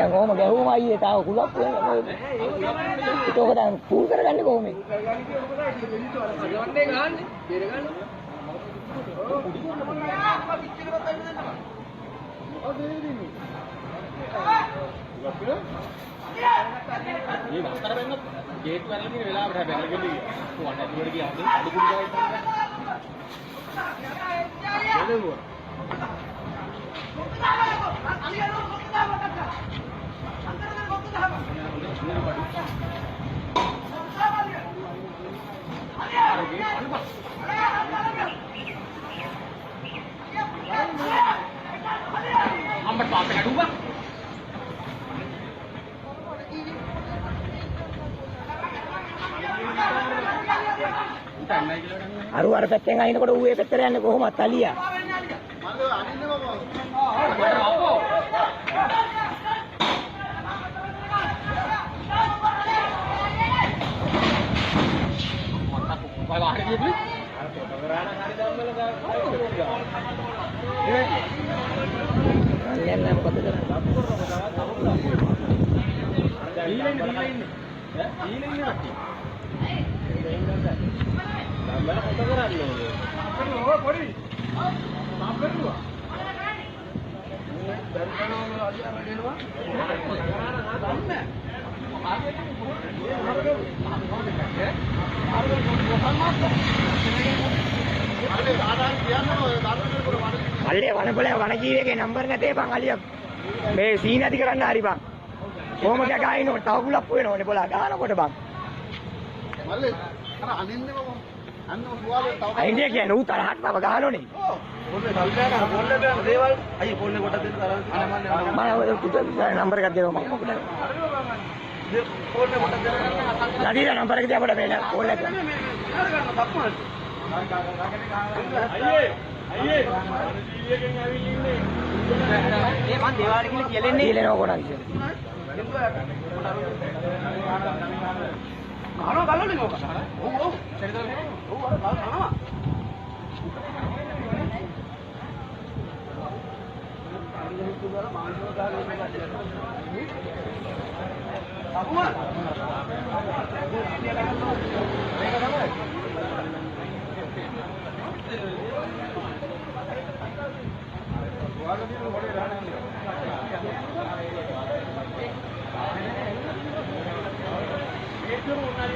දැන් කොහොම ගැහුවම අයියේ තාම කුලප් වෙනවා. ඒක දැන් පූල් කරගන්නේ කොහොමද? හදවන්නේ ගහන්නේ. බේර ගන්න. මේ වස්තර වෙන්න ගේට් වලින් ඉන්න වෙලාවට හැබැයි අරගෙන ගියා. කොහොමද ඇතුළට ගියාද? අඩු කුඩු ගායි තමයි. දෙලුවා. අම්මට පාපේ අඩුවා. අර පැත්තෙන් අයිනකොට ඌ ඒ පැත්තට යන්නේ කොහොමද අලියා? මල්ල අනින්න බබා. අල්ලේ වනපොලේ වනජීවිගේ නම්බර නැතේ බං අලියා මේ සීන් ඇති කරන්න හරි බං කොහොම ගායිනෝ තව කුලප් වෙනවනේ බොලා ගහනකොට බං මල්ලේ අර අනින්නේ බං අන්න සුවාලේ තව අයිනේ කියන්නේ ඌ තරහට තව ගහනෝනේ පොල්ලේ සල්ලේ ගන්න පොල්ලේ ගන්න දේවල් අයිය පොල්ලේ කොට දෙන්න තරහ මම නම්බර එකක් දෙනවා මම මොකද පොල්ලේ කොට දෙන්න නඩිලා නම්බර එක දෙන්න අපිට මේ පොල්ලේ ගන්න අයියේ අයියේ ජීවියකින් ඇවිල්ලා ඉන්නේ මේ මං දේවාලේ කියලා කියලෙන්නේ කියලෙනව කොටන් කියලා කනවා ගල්ලනේ මොකද ඔව් ඔව් ශරීරවල ඔව් අර ගල් කනවා අපුමා මේක තමයි वाला भी बड़े रहने एक जो उन्हारी